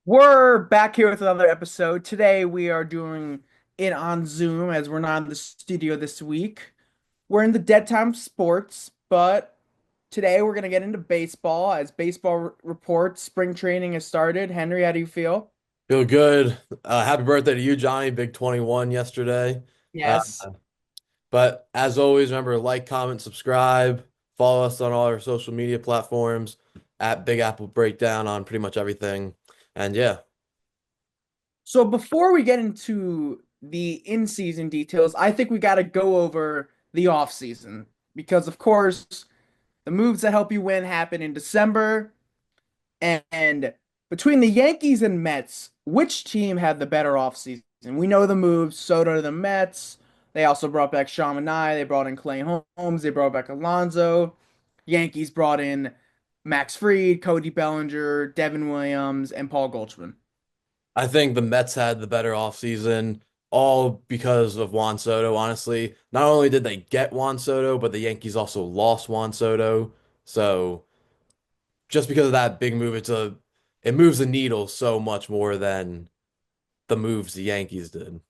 We're back here with another episode. Today we are doing it on Zoom as we're not in the studio this week. We're in the dead time sports, but today we're going to get into baseball as reports spring training has started. Henry, how do you feel? Feel good. Happy birthday to you, Johnny. Big 21 yesterday. Uh, Yes. but as always, remember to like, comment, subscribe. Follow us on all our social media platforms at Big Apple Breakdown on pretty much everything. And yeah, So before we get into the in-season details, I think we got to go over the offseason because of course the moves that help you win happen in December. And between the Yankees and Mets, which team had the better offseason? We know the moves, Soto to the Mets. They also brought back Sean Manaea. They brought in Clay Holmes. They brought back Alonso. Yankees brought in Max Fried, Cody Bellinger, Devin Williams, and Paul Goldschmidt. I think the Mets had the better offseason, all because of Juan Soto, honestly. Not only did they get Juan Soto, but the Yankees also lost Juan Soto. So just because of that big move, it moves the needle so much more than the moves the Yankees did.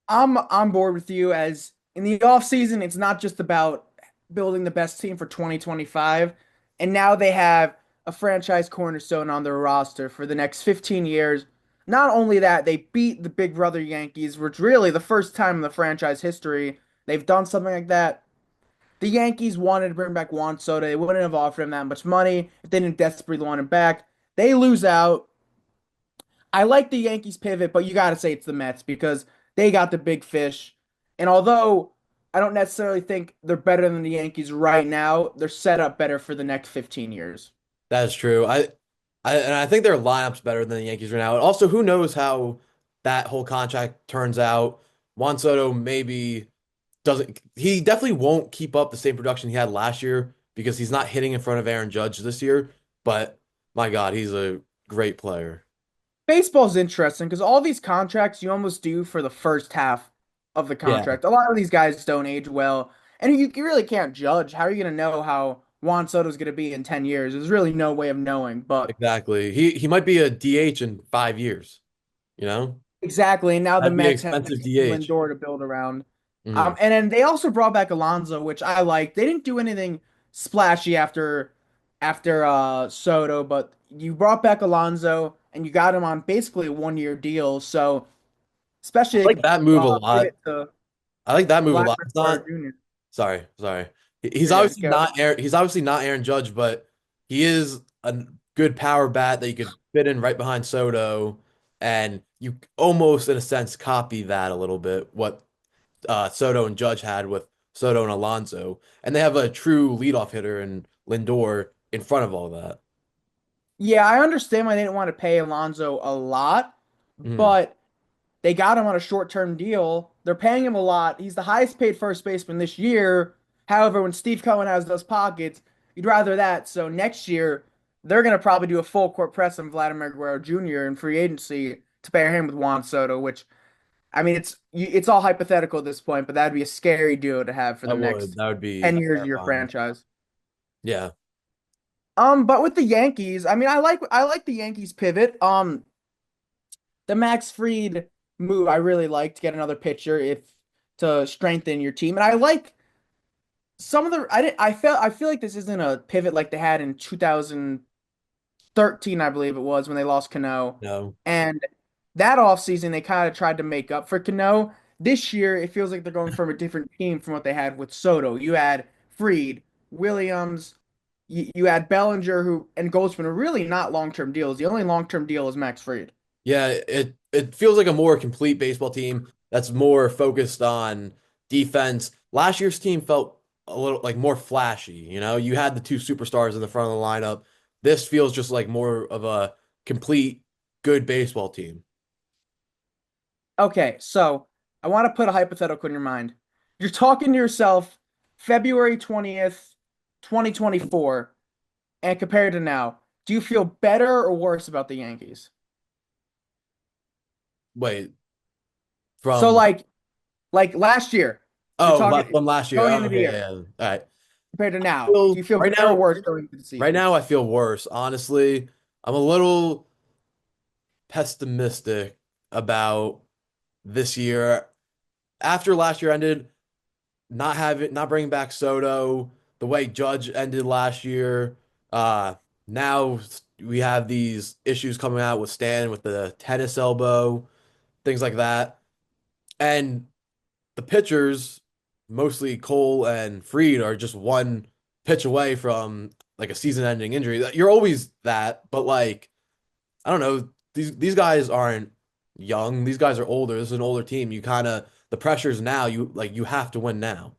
I'm on board with you as in the offseason, it's not just about building the best team for 2025. And now they have a franchise cornerstone on their roster for the next 15 years. Not only that, they beat the Big Brother Yankees, which really the first time in the franchise history they've done something like that. The Yankees wanted to bring back Juan Soto. They wouldn't have offered him that much money if they didn't desperately want him back. They lose out. I like the Yankees pivot, but you got to say it's the Mets because they got the big fish. And although I don't necessarily think they're better than the Yankees right now, they're set up better for the next 15 years. That is true. I think their lineup's better than the Yankees right now. And also, who knows how that whole contract turns out? Juan Soto maybe doesn't. He definitely won't keep up the same production he had last year because he's not hitting in front of Aaron Judge this year. But my God, he's a great player. Baseball's interesting because all these contracts you almost do for the first half of the Yeah, contract. A lot of these guys don't age well, and you really can't judge. How are you going to know how Juan Soto's going to be in 10 years? There's really no way of knowing. But exactly. He might be a DH in 5 years. You know, exactly. And now the that'd be an Mets have expensive DH. Lindor to build around. Mhm. And then they also brought back Alonso, which I like. They didn't do anything splashy after Soto, but you brought back Alonso and you got him on basically a 1 year deal. So I especially like that move a lot. pivot to I like that move a lot. Vladimir It's Guerrero not. Jr. Sorry. He's You're good. obviously Go. not Aaron, he's obviously not Aaron Judge, but he is a good power bat that you could fit in right behind Soto, and you almost, in a sense, copy that a little bit what Soto and Judge had with Soto and Alonso, and they have a true leadoff hitter in Lindor in front of all that. Yeah, I understand why they didn't want to pay Alonso a lot, Mhm. but they got him on a short-term deal. They're paying him a lot. He's the highest paid first baseman this year. However, when Steve Cohen has those pockets, you'd rather that. So next year, they're going to probably do a full court press on Vladimir Guerrero Jr. in free agency to pair him with Juan Soto, which I mean, it's all hypothetical at this point, but that'd be a scary duo to have for the next That would be 10 years of your terrifying. franchise. Yeah. But with the Yankees, I mean, I like the Yankees pivot. The Max Fried move I really like to get another pitcher if to strengthen your team. And I like some of the I feel like this isn't a pivot like they had in 2013, I believe it was when they lost Cano. No. And that offseason they kind of tried to make up for Cano. This year it feels like they're going from a different team from what they had with Soto. You had Fried, Williams, you had Bellinger who and Goldsman are really not long-term deals. The only long-term deal is Max Fried. Yeah, it feels like a more complete baseball team that's more focused on defense. Last year's team felt a little like more flashy, you know? You had the two superstars in the front of the lineup. This feels just like more of a complete good baseball team. Okay, so I want to put a hypothetical in your mind. You're talking to yourself February 20th, 2024, and compared to now, do you feel better or worse about the Yankees? Wait, So from like last year, you're talking from last year. going Oh, into the okay, year yeah. All right. compared to now. Do Feel you feel better or worse going into the right season? now I feel worse. Honestly, I'm a little pessimistic about this year. After last year ended, not bringing back Soto, the way Judge ended last year. Uh, Now we have these issues coming out with Stan with the tennis elbow, things like that. And the pitchers, mostly Cole and Freed, are just one pitch away from like a season-ending injury. You're always that, but like I don't know, these guys aren't young. These guys are older. This is an older team. You kind of the pressure's now. You have to win now.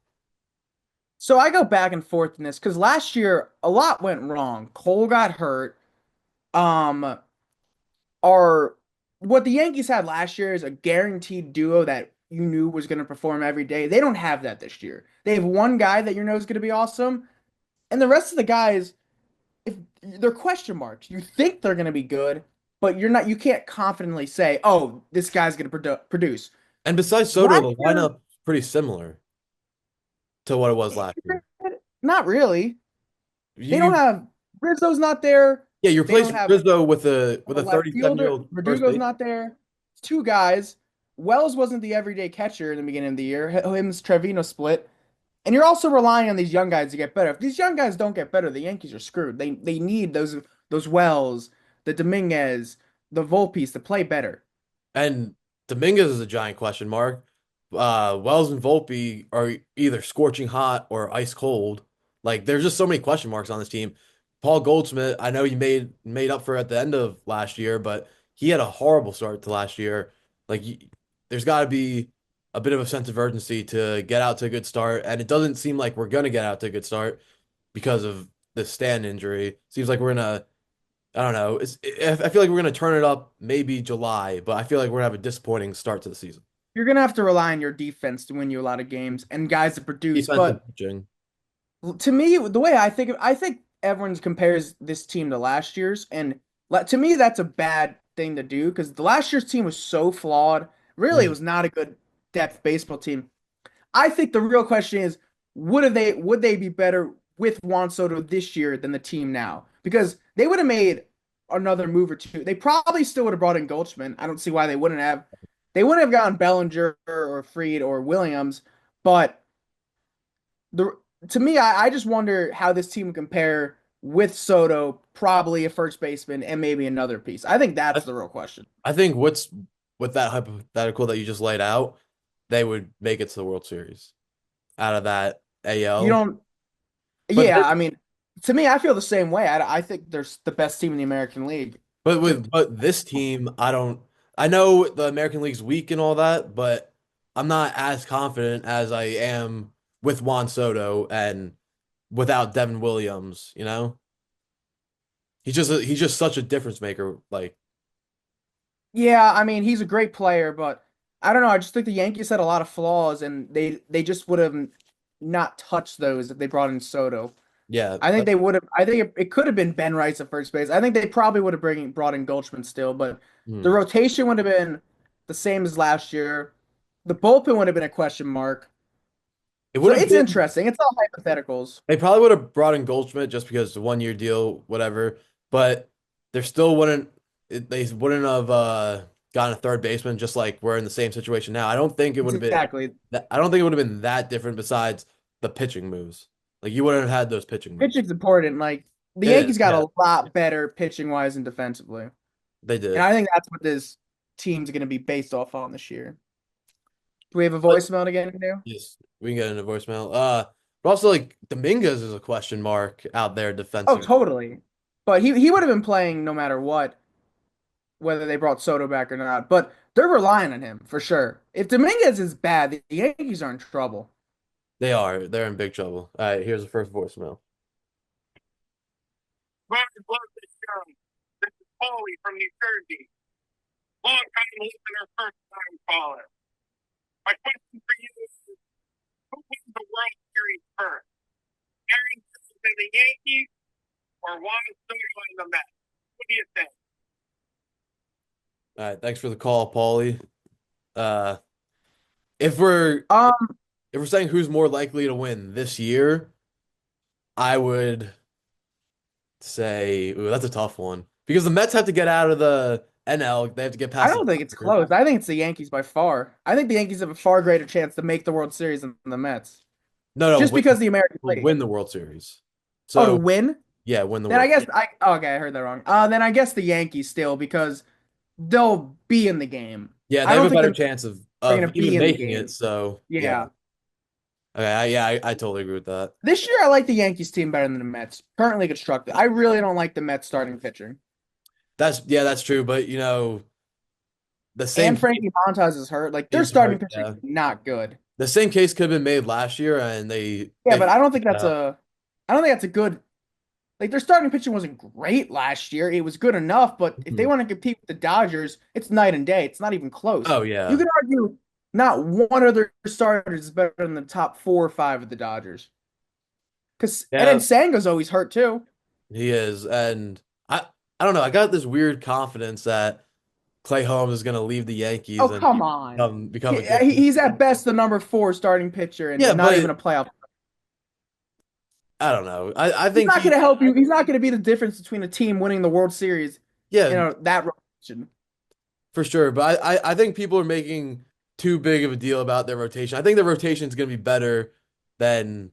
So I go back and forth in this because last year a lot went wrong. Cole got hurt. Um, our what the Yankees had last year is a guaranteed duo that you knew was going to perform every day. They don't have that this year. They have one guy that you know is going to be awesome, and the rest of the guys, if they're question marks, you think they're going to be good, but you're not. You can't confidently say, "Oh, this guy's going to produce." And besides Soto, Last the year, lineup's pretty similar to what it was last year. not really. They don't You have Rizzo's not there. Yeah, you They don't replaced have Rizzo with a a left fielder. 37-year-old first Verdugo's base. not there. It's two guys. Wells wasn't the everyday catcher in the beginning of the year. Him's Trevino split. And you're also relying on these young guys to get better. If these young guys don't get better, the Yankees are screwed. They need those Wells, the Dominguez, the Volpes to play better. And Dominguez is a giant question mark. Wells and Volpe are either scorching hot or ice cold. Like there's just so many question marks on this team. Paul Goldschmidt, I know he made up for at the end of last year, but he had a horrible start to last year. Like there's got to be a bit of a sense of urgency to get out to a good start, and it doesn't seem like we're gonna get out to a good start because of the Stan injury. Seems like we're gonna I don't know. I feel like we're gonna turn it up maybe July, but I feel like we're gonna have a disappointing start to the season. You're gonna have to rely on your defense to win you a lot of games and guys to produce. Defensive But pitching. to me, the way I think everyone compares this team to last year's, and to me, that's a bad thing to do because the last year's team was so flawed. Really, it Mm. was not a good depth baseball team. I think the real question is, would they be better with Juan Soto this year than the team now? Because they would have made another move or two. They probably still would have brought in Goldschmidt. I don't see why they wouldn't have. They wouldn't have gotten Bellinger or Freed or Williams, but the to me, I just wonder how this team would compare with Soto, probably a first baseman, and maybe another piece. I think that's I, the real question. I think what's with that hypothetical that you just laid out, they would make it to the World Series out of that You AL. don't, But yeah, I mean, to me, I feel the same way. I think they're the best team in the American League. but this team, I don't. I know the American League's weak and all that, but I'm not as confident as I am with Juan Soto and without Devin Williams. You know, he's just such a difference maker. Like Yeah, I mean, he's a great player, but I don't know. I just think the Yankees had a lot of flaws, and they just would have not touched those if they brought in Soto. yeah, I think they would have. I think it could have been Ben Rice at first base. I think they probably would have brought in Goldschmidt still, but the hmm. rotation would have been the same as last year. The bullpen would have been a question mark. It So would have it's been. interesting. It's all hypotheticals. They probably would have brought in Goldschmidt just because the 1 year deal, whatever. But there still wouldn't. They wouldn't have gotten a third baseman. Just like we're in the same situation now. I don't think it would have been. Exactly. I don't think it would have been that different. Besides the pitching moves, like you wouldn't have had those pitching moves. Pitching's important. Like the It is. Yankees got Yeah, a lot better pitching wise and defensively. they And did. I think that's what this team's going to be based off on this year. Do we have a But voicemail to get into? yes, we can get into voicemail. But also like Dominguez is a question mark out there Oh, defensively. totally. But he would have been playing no matter what, whether they brought Soto back or not. But they're relying on him for sure. If Dominguez is bad, the Yankees are in trouble. They are. They're in big trouble. All right, here's the first voicemail. Brothers love this show. This is Paulie from New Jersey. Long time listener, first time caller. My question for you is who wins the World Series first? Aaron Judge and the Yankees or Juan Soto and the Mets? What do you think? All right, thanks for the call, Paulie. Uh, if we're Um, if we're saying who's more likely to win this year, I would say, ooh, that's a tough one because the Mets have to get out of the NL. They have to get I past the don't think it's Dodgers. close. I think it's the Yankees by far. I think the Yankees have a far greater chance to make the World Series than the Mets, No, no, just because of the American League. win the World Series. Oh, to So win? yeah, win the Then I World. guess I okay, I heard that wrong. Then I guess the Yankees still because they'll be in the game. Yeah, they I have don't a think the better Mets chance are of gonna be even in the making it. game. So yeah, Yeah. okay, I totally agree with that. This year I like the Yankees team better than the Mets. Currently constructed. I really don't like the Mets starting pitching. That's true. But the same And case Frankie Montas is hurt. Like their is starting hurt. pitching Yeah, is not good. the same case could have been made last year, and Yeah, they but out. I don't think that's a good like their starting pitching wasn't great last year. It was good enough, but if they Mhm. want to compete with the Dodgers, it's night and day. It's not even close. Oh You yeah, could argue not one of their starters is better than the top 4 or 5 of the Dodgers. Cause and then yeah, Sango's always hurt too. he is, and I don't know. I got this weird confidence that Clay Holmes is going to leave the Yankees Oh, and come on. become a good. He's at best the number 4 starting pitcher and Yeah, not even but a playoff. I don't know. I He's think not going to help you. He's not going to be the difference between a team winning the World Series, yeah, that rotation. for sure. But I think people are making too big of a deal about their rotation. I think the rotation is going to be better than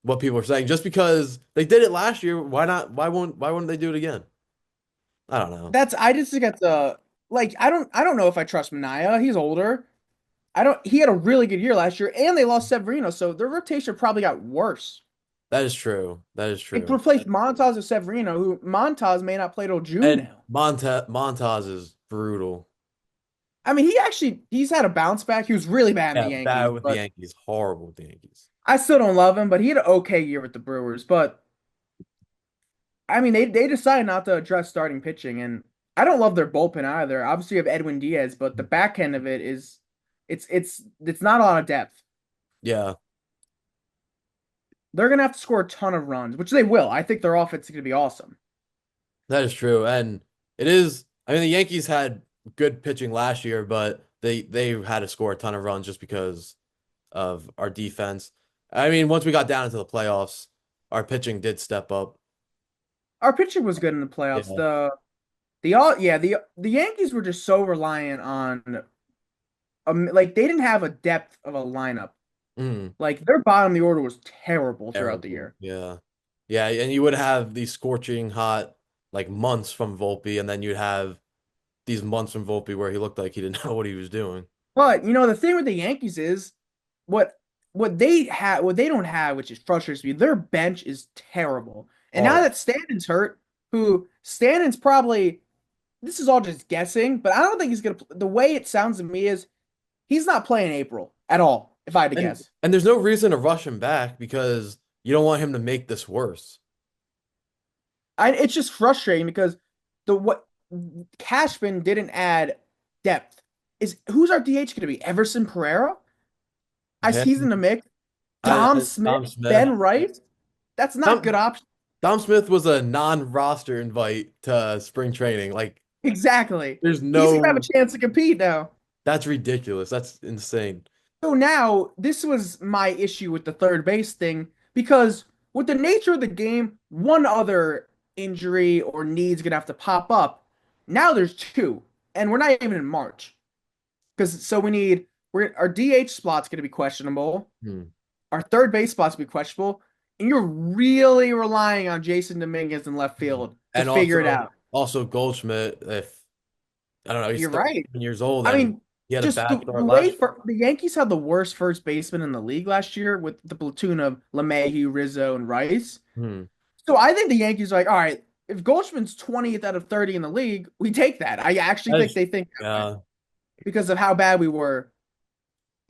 what people are saying. Just because they did it last year, why not? Why wouldn't they do it again? I don't know. I just think that's like I don't know if I trust Mania. He's older. I don't he had a really good year last year and they lost Severino, so their rotation probably got worse. That is true. That is They true. replaced Montas with Severino, who Montas may not play till June And now. Montaz is brutal. I mean, he's had a bounce back. He was really bad in the Yeah, bad Yankees, with the but Yankees. Horrible with the Yankees. I still don't love him, but he had an okay year with the Brewers. But I mean, they decided not to address starting pitching, and I don't love their bullpen either. Obviously, you have Edwin Diaz, but the back end of it is it's not a lot of depth. Yeah, They're gonna have to score a ton of runs, which they will. I think their offense is gonna be awesome. that is true. And it is, I mean, the Yankees had good pitching last year, but they had to score a ton of runs just because of our defense. I mean, once we got down into the playoffs, our pitching did step up. Our pitching was good in the playoffs. Yeah. The Yankees were just so reliant on like they didn't have a depth of a lineup. Mm, Like their bottom of the order was terrible throughout the terrible. year. Yeah. Yeah, and you would have these scorching hot like months from Volpe, and then you'd have these months from Volpe where he looked like he didn't know what he was doing. But the thing with the Yankees is what what they don't have, which is frustrates me. Their bench is terrible. And now Horrible. that Stanton's hurt, who Stanton's probably this is all just guessing, but I don't think he's gonna. The way it sounds to me is he's not playing April at all. If I had to guess, And there's no reason to rush him back because you don't want him to make this worse. it's just frustrating because the what Cashman didn't add depth. Is who's our DH going to be? Everson Pereira? I see he's in Him, the mix. Dom Tom Smith, Smith. Ben Rice. That's not good Tom, option. Dom Smith was a non-roster invite to spring training. Like, Exactly. there's He's gonna have a no, chance to compete now. that's ridiculous. That's insane. So now this was my issue with the third base thing because with the nature of the game, one other injury or need's gonna have to pop up. Now there's two, and we're not even in March because so our DH spot's gonna be questionable. Hmm. Our third base spot's gonna be questionable, and you're really relying on Jason Dominguez in left field to And figure it out. also Goldschmidt, if I don't know, he's You're right. 37 years old I and mean, he had a just bad the start way last year. for the Yankees had the worst first baseman in the league last year with the platoon of LeMahieu, Rizzo, and Rice. Hmm. So I think the Yankees are like, all right, if Goldschmidt's 20th out of 30 in the league, we take that. I actually think That's, they think that way yeah. because of how bad we were.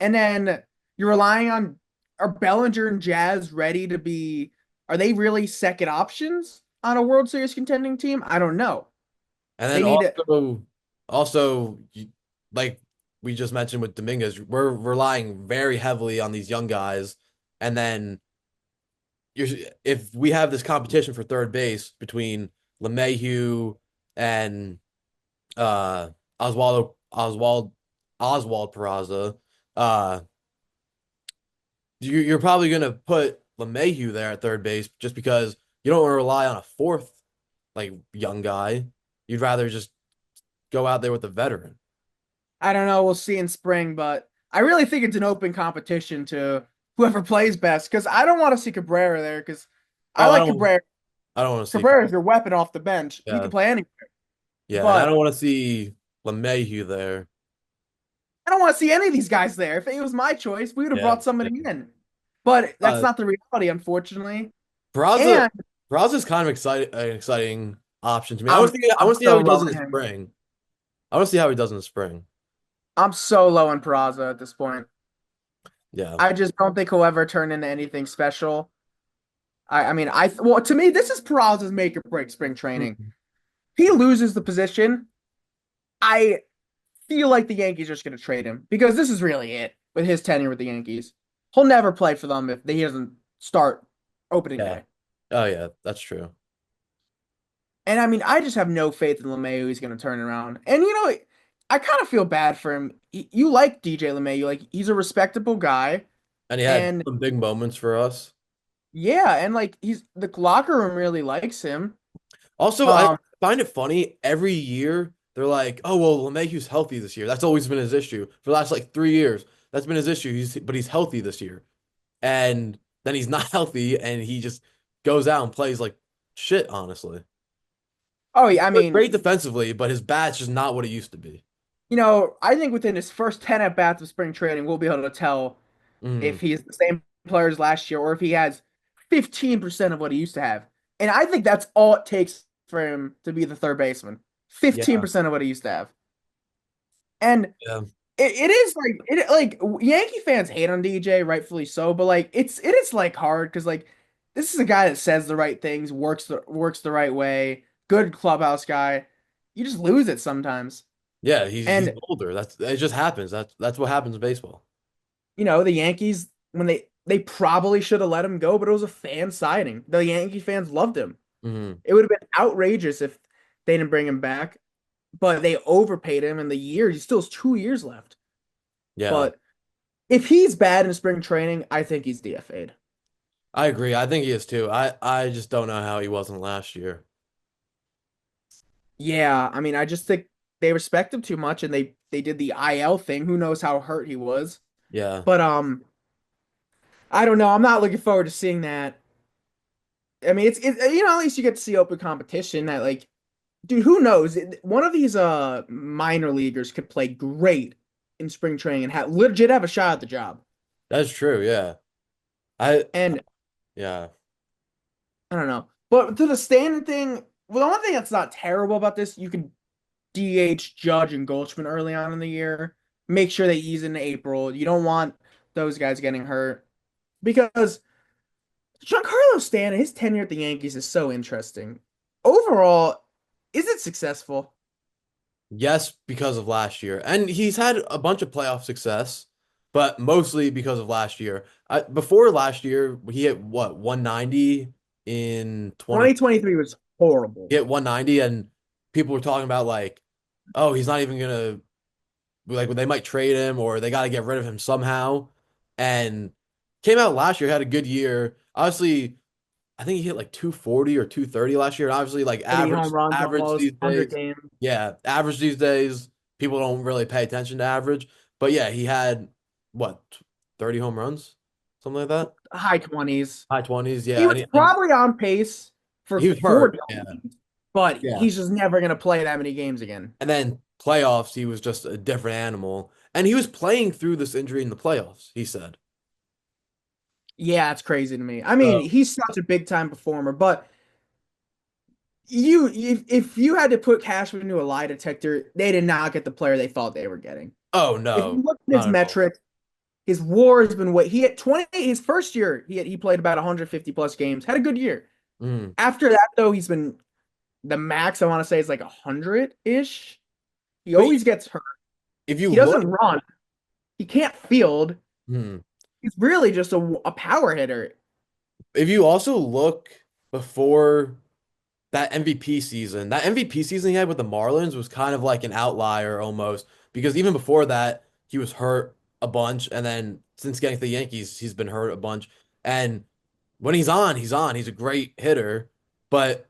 And then you're relying on are Bellinger and Jazz ready to be? Are they really second options on a World Series contending team? I don't know. And then They need to. like we just mentioned with Dominguez, we're relying very heavily on these young guys. And then you're if we have this competition for third base between LeMahieu and uh Oswald Peraza, uh you're probably gonna put LeMahieu there at third base just because you don't want to rely on a fourth like young guy. You'd rather just go out there with a veteran. I don't know. We'll see in spring, but I really think it's an open competition to whoever plays best because I don't want to see Cabrera there because I Oh, like Cabrera. I don't want to see. Cabrera is your weapon off the bench. He Yeah, can play anywhere. yeah, and I But don't want to see LeMahieu there. I don't want to see any of these guys there. If it was my choice, we would have Yeah, brought somebody in. But that's uh, not the reality, unfortunately. Peraza, And Peraza's kind of an exciting option to me. I'm I I'm want to see how so he low does in on the him. spring. I want to see how he does in the spring. I'm so low on Peraza at this point. Yeah. I just don't think he'll ever turn into anything special. I mean, well, to me, this is Peraza's make or break spring training. Mhm. He loses the position. I feel like the Yankees are just going to trade him because this is really it with his tenure with the Yankees. He'll never play for them if he doesn't start opening Yeah. day. Oh yeah, that's true. And I mean, I just have no faith in LeMahieu he's going to turn it around. And I kind of feel bad for him. You like DJ LeMahieu, like he's a respectable guy, And he had and some big moments for us. yeah, and like he's the locker room really likes him. Also, I Um, find it funny every year they're like, "Oh well, LeMahieu's healthy this year." That's always been his issue for the last like 3 years. That's been his issue. But he's healthy this year, and then he's not healthy, and he just goes out and plays like shit. Honestly, oh yeah, I he's mean, great defensively, but his bat's just not what it used to be. I think within his first 10 at bats of spring training, we'll be able to tell Mm, if he's the same player as last year or if he has 15% of what he used to have. And I think that's all it takes for him to be the third baseman. yeah, 15% of what he used to have. And yeah, it is like Yankee fans hate on DJ, rightfully so, but like it is like hard because like this is a guy that says the right things, works the right way, good clubhouse guy. You just lose it sometimes. yeah. He's And older. That's it. Just happens. That's what happens in baseball. the Yankees when they probably should have let him go, but it was a fan signing. The Yankee fans loved him. Hmm. It would have been outrageous if they didn't bring him back, but they overpaid him in the year. He still has 2 years left. Yeah, But if he's bad in spring training, I think he's DFA'd. I agree. I think he is too. I just don't know how he wasn't last year. Yeah, I mean, I just think they respect him too much, and they did the IL thing. Who knows how hurt he was? Yeah, But I don't know. I'm not looking forward to seeing that. I mean, at least you get to see open competition. That like, dude, who knows? One of these minor leaguers could play great in spring training and legit have a shot at the job. that's true. Yeah. I And yeah. I don't know, but to the standing thing, well, the one thing that's not terrible about this, you can DH Judge and Goldschmidt early on in the year. Make sure they ease into April. You don't want those guys getting hurt because Giancarlo Stanton, his tenure at the Yankees is so interesting. Overall, is it successful? Yes, because of last year. And he's had a bunch of playoff success, but mostly because of last year. Before last year, he hit what, 190 in 20. 2023 was horrible. He hit 190 and people were talking about like, oh, he's not even gonna like they might trade him or they got to get rid of him somehow. And came out last year, had a good year. Obviously, I think he hit like 240 or 230 last year. And obviously, like 30 home runs average almost, these 100 days. games, Yeah, average these days. People don't really pay attention to average. But yeah, he had what, 30 home runs? Something like that. high 20s. High 20s. He Yeah. was And probably on pace for he was 40 hurt. Yeah. but Yeah. he's just never going to play that many games again. And then playoffs, he was just a different animal. And he was playing through this injury in the playoffs, he said. Yeah, it's crazy to me. I mean, So, he's such a big time performer, but if you had to put Cashman into a lie detector, they did not get the player they thought they were getting. oh If no, you look at his not at all. metrics, his WAR has been he had 20 his first year, he played about 150 plus games, had a good year. Mm. After that though, he's been the max I want to say is like 100-ish. He But always gets hurt. if you He look, doesn't run. He can't field. hmm, He's really just a power hitter. if you also look before that MVP season, that MVP season he had with the Marlins was kind of like an outlier almost because even before that, he was hurt a bunch. And then since getting to the Yankees, he's been hurt a bunch. And when he's on, he's on. He's a great hitter. But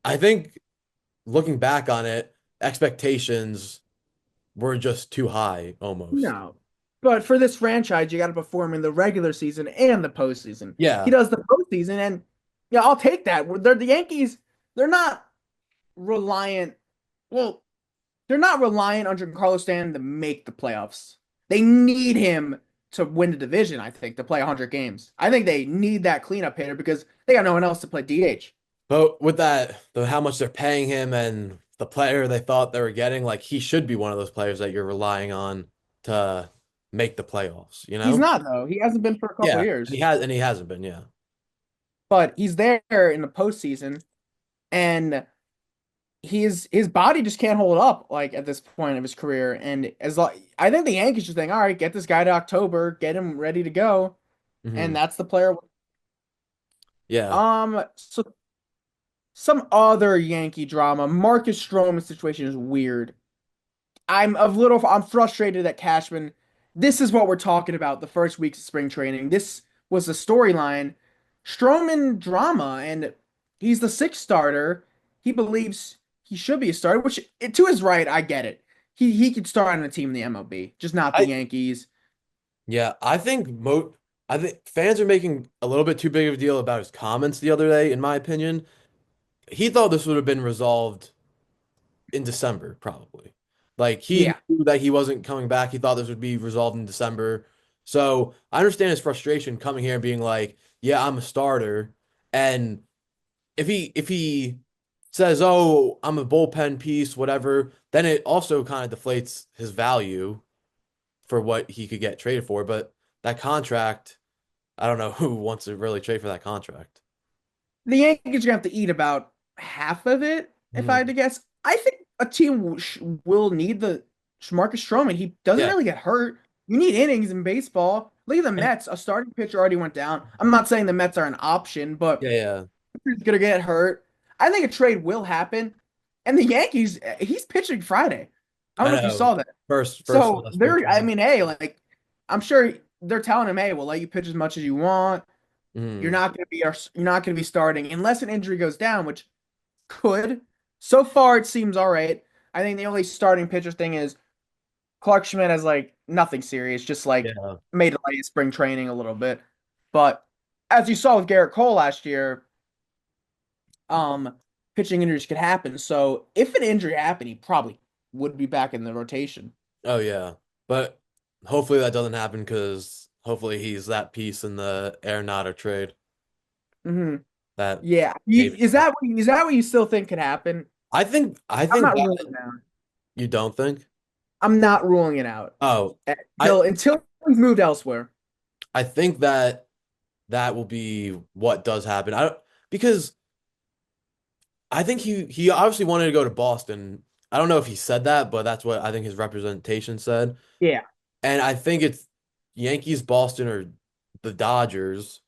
I think looking back on it, expectations were just too high almost. No. But for this franchise, you got to perform in the regular season and the postseason. He Yeah. does the postseason, and yeah, I'll take that. They're the Yankees. They're not reliant. Well, they're not reliant on Giancarlo Stanton to make the playoffs. They need him to win the division, I think, to play 100 games. I think they need that cleanup hitter because they got no one else to play DH. But with that, how much they're paying him and the player they thought they were getting, like he should be one of those players that you're relying on to make the playoffs, you He's know? not, though. He hasn't been for a couple Yeah. And years, he hasn't been, yeah. but he's there in the postseason, and his body just can't hold up like at this point of his career. And as long, I think the Yankees just think, all right, get this guy to October, get him ready to go, and Hmm. that's the player. Yeah. So some other Yankee drama. Marcus Stroman's situation is weird. I'm frustrated that Cashman. This is what we're talking about the first weeks of spring training. This was the storyline. Stroman drama, and he's the sixth starter. He believes he should be a starter, which to his right, I get it. He could start on a team in the MLB, just not the I Yankees. yeah, I think fans are making a little bit too big of a deal about his comments the other day, in my opinion. He thought this would have been resolved in December, probably. Like he Yeah. knew that he wasn't coming back. He thought this would be resolved in December. So I understand his frustration coming here and being like, "Yeah, I'm a starter." And if he says, "Oh, I'm a bullpen piece," whatever, then it also kind of deflates his value for what he could get traded for. But that contract, I don't know who wants to really trade for that contract. The Yankees are gonna have to eat about half of it, if I had to Mhm. guess. I think a team will need the Marcus Stroman. He doesn't Yeah. really get hurt. You need innings in baseball. Look at the Mets. A starting pitcher already went down. I'm not saying the Mets are an option, but Yeah, yeah. he's gonna get hurt. I think a trade will happen. And the Yankees, he's pitching Friday. I don't I know if you know. saw that. First So spring I training. mean, hey, like I'm sure they're telling him, hey, we'll let you pitch as much as you want. Mm. You're not going to be starting unless an injury goes down, which could. So far, it seems all right. I think the only starting pitcher thing is Clark Schmidt has like nothing serious, just like Yeah. made a late spring training a little bit. But as you saw with Garrett Cole last year, um, pitching injuries could happen. So if an injury happened, he probably would be back in the rotation. Oh yeah. But hopefully that doesn't happen because hopefully he's that piece in the Arenado trade Hmm. that Yeah. maybe. Is that what you still think could happen? I I'm think not ruling that it out. you don't think? I'm not ruling it out Oh, I until he's moved elsewhere. I think that that will be what does happen. I don't because I think he obviously wanted to go to Boston. I don't know if he said that, but that's what I think his representation said. Yeah. And I think it's Yankees, Boston, or the Dodgers.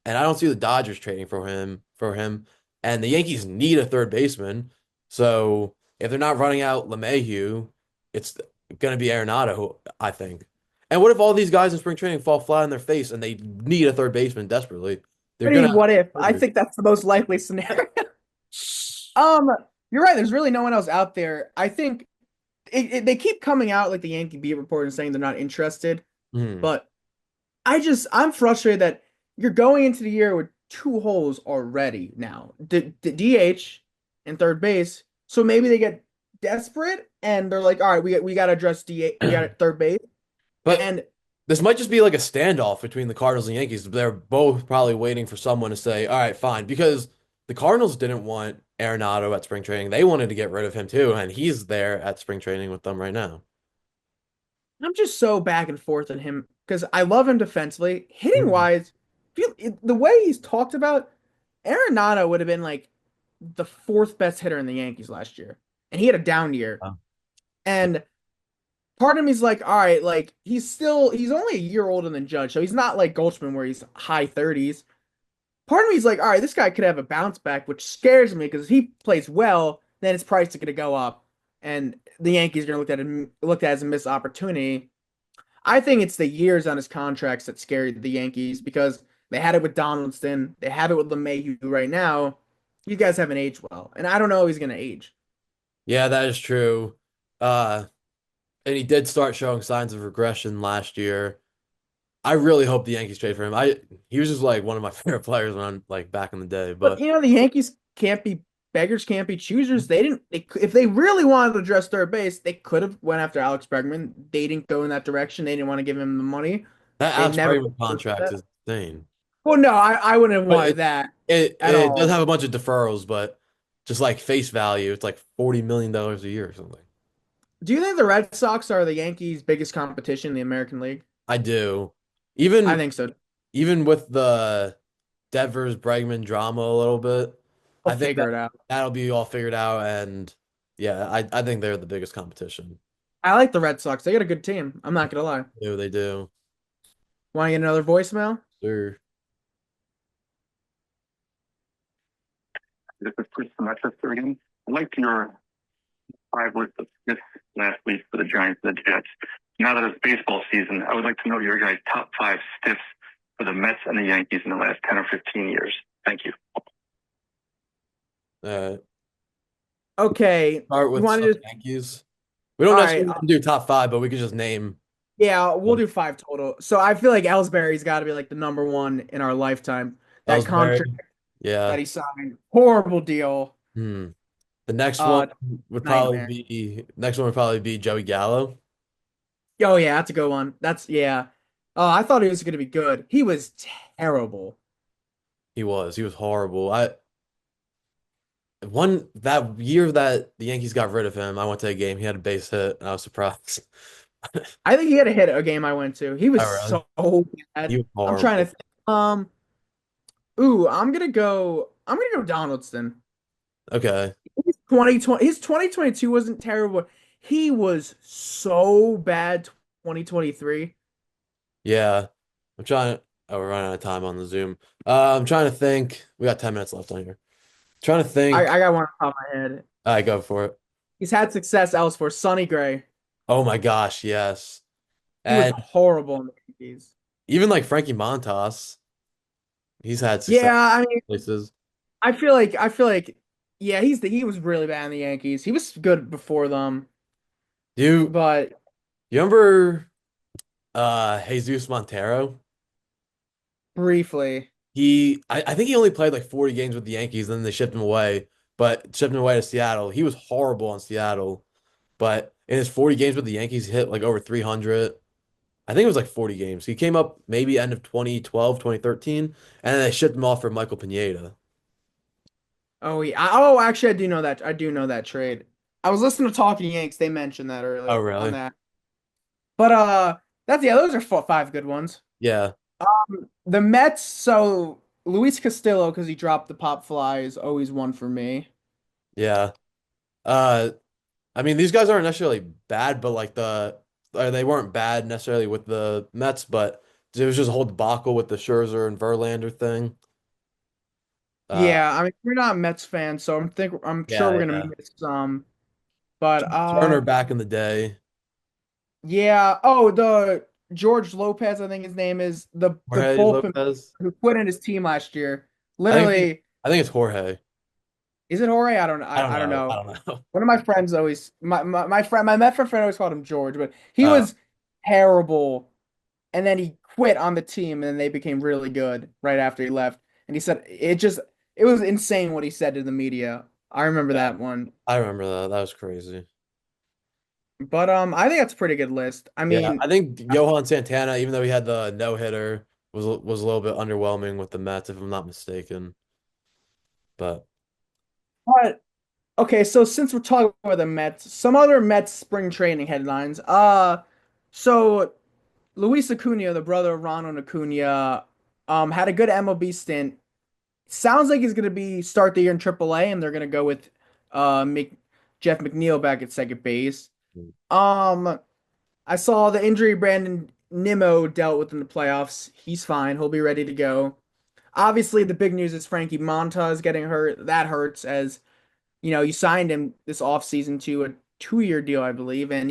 And I don't see the Dodgers trading for him. And the Yankees need a third baseman. So if they're not running out LeMahieu, it's gonna be Arenado, I think. And what if all these guys in spring training fall flat on their face and they need a third baseman desperately? They're I gonna mean, have what if? I injured. think that's the most likely scenario. Um, you're right. There's really no one else out there. I think they keep coming out like the Yankee beat report and saying they're not interested, Hmm. but I'm frustrated that you're going into the year with two holes already now. The DH and third base. So maybe they get desperate and they're like, all right, we got to address DH, we got third base. But And this might just be like a standoff between the Cardinals and Yankees. They're both probably waiting for someone to say, "All right, fine," because the Cardinals didn't want Arenado at spring training. They wanted to get rid of him too, and he's there at spring training with them right now. I'm just so back and forth on him because I love him defensively. Hitting Mhm. wise, the way he's talked about, Arenado would have been like the fourth best hitter in the Yankees last year, and he had a down year. Oh. And part of me's like, all right, like he's only a year older than Judge, so he's not like Goldschmidt where he's high 30s. Part of me's like, all right, this guy could have a bounce back, which scares me because if he plays well, then his price is going to go up, and the Yankees are going to look at it as a missed opportunity. I think it's the years on his contracts that scare the Yankees because they had it with Donaldson, they have it with LeMahieu right now. You guys haven't aged well, and I don't know how he's going to age. Yeah, that is true. Uh, and he did start showing signs of regression last year. I really hope the Yankees trade for him. He was just like one of my favorite players when I'm like back in the day. But But the Yankees can't be beggars, can't be choosers. They didn't. If they really wanted to address third base, they could have went after Alex Bregman. They didn't go in that direction. They didn't want to give him the money. that They Alex never. Bregman contract is insane. Well, no, I wouldn't have But wanted that at it does all. have a bunch of deferrals, but just like face value, it's like $40 million a year or something. Do you think the Red Sox are the Yankees' biggest competition in the American League? I do. I Even think so. even with the Devers Bregman drama a little bit, They'll I think that figure it out. that'll be all figured out. And yeah, I think they're the biggest competition. I like the Red Sox. They got a good team. I'm not gonna lie. They do. Want to get another voicemail? Sure. This is Chris from Manchester again. I liked your five list of stiffs last week for the Giants and the Jets. Now that it's baseball season, I would like to know your guys' top five stiffs for the Mets and the Yankees in the last 10 or 15 years. Thank you. Uh, Okay. Start You with some wanted to? Yankees. We don't All right. necessarily have to do top five, but we could just name Yeah, we'll them. do five total. So I feel like Ellsbury's got to be like the number one in our lifetime. That contract Ellsbury. that Yeah. he signed, horrible deal. Hmm. The next one Uh, would probably Nightmare. be next one would probably be Joey Gallo. Oh yeah, that's a good one. That's yeah. Oh, I thought he was gonna be good. He was terrible. He was horrible. I one that year that the Yankees got rid of him, I went to a game. He had a base hit, and I was surprised. I think he had a hit a game I went to. He was Oh, really? so He bad. was I'm trying to horrible. think. Ooh, I'm gonna go Donaldson. Okay. His 2022 wasn't terrible. He was so bad 2023. Yeah. I'm trying oh, we're running out of time on the Zoom. I'm trying to think. We got 10 minutes left on here. Trying to I think. got one off the top of my head. All right, go for it. He's had success elsewhere. Sonny Gray. Oh my gosh, yes. He was And horrible in the Yankees. even like Frankie Montas, he's had success Yeah, I mean, places. I feel like yeah, he was really bad in the Yankees. He was good before them, You but you remember Jesus Montero? briefly. I think he only played like 40 games with the Yankees, then they shipped him away, but shipped him away to Seattle. He was horrible in Seattle, but in his 40 games with the Yankees, he hit like over 300. I think it was like 40 games. He came up maybe end of 2012, 2013, and then they shipped him off for Michael Pineda. Oh yeah. Oh, actually, I do know that. I do know that trade. I was listening to Talking Yanks. They mentioned that Oh, earlier on really? that. But that's yeah. Those are five good ones. Yeah, The Mets. So Luis Castillo, because he dropped the pop fly, is always one for me. yeah. Uh, I mean, these guys aren't necessarily bad, but like they weren't bad necessarily with the Mets, but it was just a whole debacle with the Scherzer and Verlander thing. Uh, Yeah, I mean we're not Mets fans, so I'm sure we're yeah, gonna yeah. miss some. But Turner back in the day, yeah. Oh, the George Lopez, I think his name is the Jorge bullpen Lopez. who quit in his team last year. I think Literally, I think it's Jorge. is it Jorge? I don't know. I don't I don't know. I know. don't know. One of my friends always my friend my Met friend always called him George, but he Uh, was terrible. And then he quit on the team, and then they became really good right after he left. And he said it was insane what he said to the media. I remember yeah, that one. I remember that. That was crazy. But I think that's a pretty good list. I Yeah, mean, I think Johan Santana, even though he had the no hitter, was a little bit underwhelming with the Mets, if I'm not mistaken. But but okay, so since we're talking about the Mets, some other Mets spring training headlines. So Luis Acuna, the brother of Ronald Acuna, had a good MLB stint. Sounds like he's gonna be start the year in AAA, and they're gonna go with Jeff McNeil back at second base. Um, I saw the injury Brandon Nimmo dealt with in the playoffs. He's fine. He'll be ready to go. Obviously, the big news is Frankie Montas getting hurt. That hurts as you signed him this offseason to a 2-year deal, I believe, and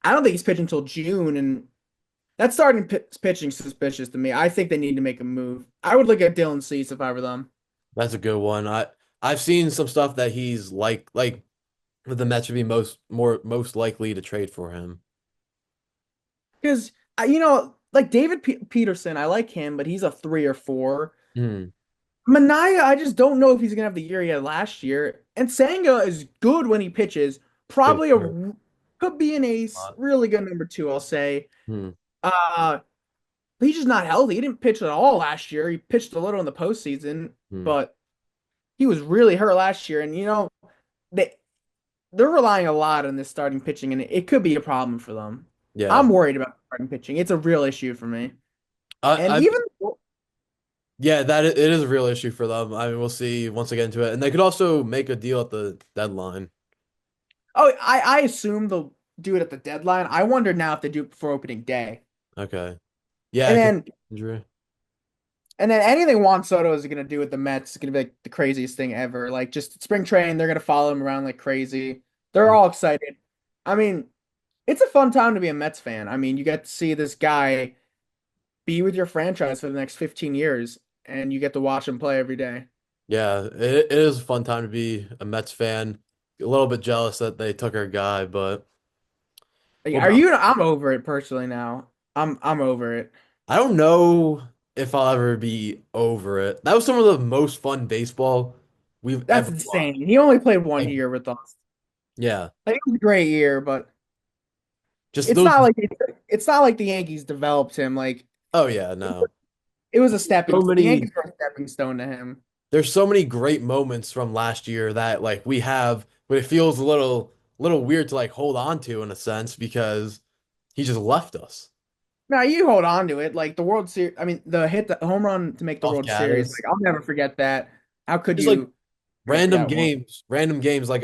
I don't think he's pitching until June, and that's starting pitching suspicious to me. I think they need to make a move. I would look at Dylan Cease if I were them. that's a good one. I've seen some stuff that he's like But the Mets would be most likely to trade for him. Because like David Peterson, I like him, but he's a 3 or 4. Hmm. Mania, I just don't know if he's gonna have the year he had last year. And Senga is good when he pitches. But Probably could be an ace, uh, really good number two, I'll say. hmm. Uh, but he's just not healthy. He didn't pitch at all last year. He pitched a little in the postseason, Hmm. but he was really hurt last year. And they they're relying a lot on this starting pitching, and it could be a problem for them. Yeah. I'm worried about starting pitching. It's a real issue for me. And I even Yeah, it is a real issue for them. I mean, we'll see once I get into it. And they could also make a deal at the deadline. oh, I assume they'll do it at the deadline. I wonder now if they do it before opening day. Okay. Yeah, And 'cause then injury. and then anything Juan Soto is gonna do with the Mets is gonna be like the craziest thing ever. Like just spring training, they're gonna follow him around like crazy. They're all excited. I mean, it's a fun time to be a Mets fan. I mean, you get to see this guy be with your franchise for the next 15 years, and you get to watch him play every day. Yeah, it is a fun time to be a Mets fan. A little bit jealous that they took our guy, but Like, what are about? you? I'm over it personally now. I'm over it. I don't know if I'll ever be over it. That was some of the most fun baseball we've That's ever watched. insane. He only played one Like, year with us. yeah, Like, it was a great year, but just it's those. not like it's not like the Yankees developed him. Like Oh yeah, no. it was a stepping. So The many. Yankees were a stepping stone to him. There's so many great moments from last year that like we have, but it feels a little weird to like hold on to in a sense because he just left us Now you hold on to it. Like the World Series. I mean, the home run to make the off World Series. Gaddis. Like I'll never forget that. How could Just like you ever random forget one? games, random games like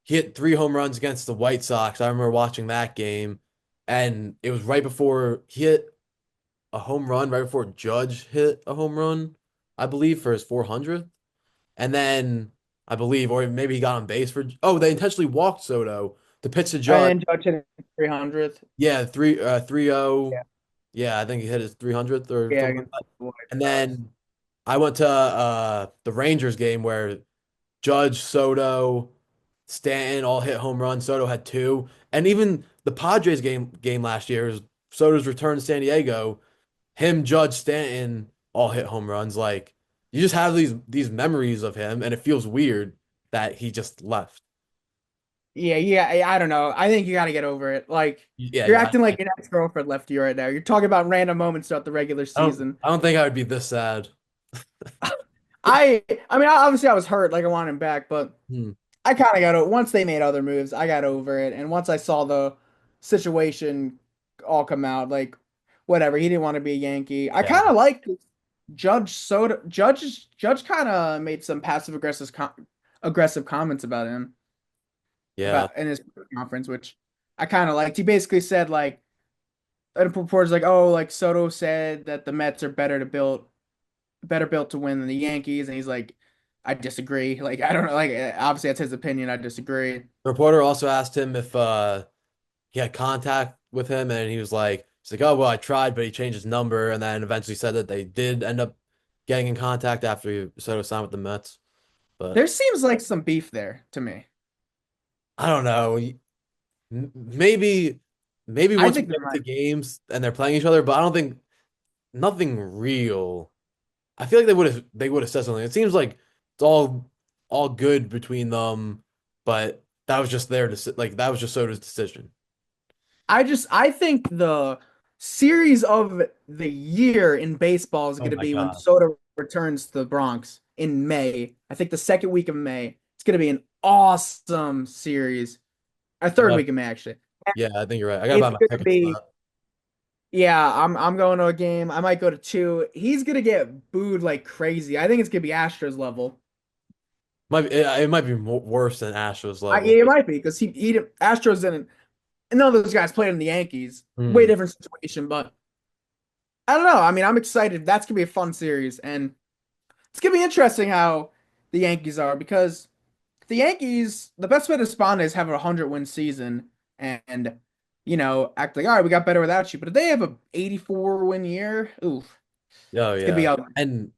he hit 3 home runs against the White Sox. I remember watching that game and it was right before he hit a home run, right before Judge hit a home run, I believe for his 400th. And then I believe, or maybe he got on base for, oh, they intentionally walked Soto to pitch to Judge. And then Judge hit 300th. Yeah, 3-0. Yeah, Yeah, I think he hit his 300th or yeah, something like against that. the White And Sox. then I went to the Rangers game where Judge, Soto, Stanton all hit home runs. Soto had two. And even the Padres game last year, Soto's return to San Diego, him, Judge, Stanton all hit home runs. Like you just have these memories of him, and it feels weird that he just left. Yeah, yeah. I don't know. I think you got to get over it. Like Yeah, you're yeah. acting like your ex-girlfriend left you right now. You're talking about random moments throughout the regular I don't season. I don't think I would be this sad. I mean, obviously I was hurt. Like I wanted him back, but Hmm. I kind of got it. Once they made other moves, I got over it. And once I saw the situation all come out, like whatever, he didn't want to be a Yankee. I Yeah, kind of like Judge Soda. Judge kind of made some passive aggressive comments about him yeah. about in his conference, which I kind of liked. He basically said like, and reports like, oh, like Soto said that the Mets are better built to win than the Yankees, and he's like, I disagree. Like I don't know. Like obviously that's his opinion. I disagree. The reporter also asked him if he had contact with him, and he's like, oh well, I tried, but he changed his number, and then eventually said that they did end up getting in contact after he Soto signed with the Mets. But There seems like some beef there to me. I don't know. Maybe I once we think get there into might. games and they're playing each other, but I don't think nothing real. I feel like they would have said something. It seems like it's all good between them, but that was just like that was just Soto's decision. I think the series of the year in baseball is going Oh to my be when God. Soto returns to the Bronx in May. I think the second week of May. It's going to be an awesome series. Third Uh, week of May actually. yeah, I think you're right. I gotta buy It's my going to tickets for be Yeah, I'm going to a game. I might go to two. He's gonna get booed like crazy. I think it's gonna be Astros level. it might be worse than Astros level. Yeah, it might be because he Astros didn't. And none of those guys played in the Yankees. Way Hmm. different situation, but I don't know. I mean, I'm excited. That's gonna be a fun series, and it's gonna be interesting how the Yankees are because the Yankees, the best way to respond is have a 100-win season and act like all right, we got better without you. But if they have a 84-win year, oof, Oh it's gonna be yeah, ugly. and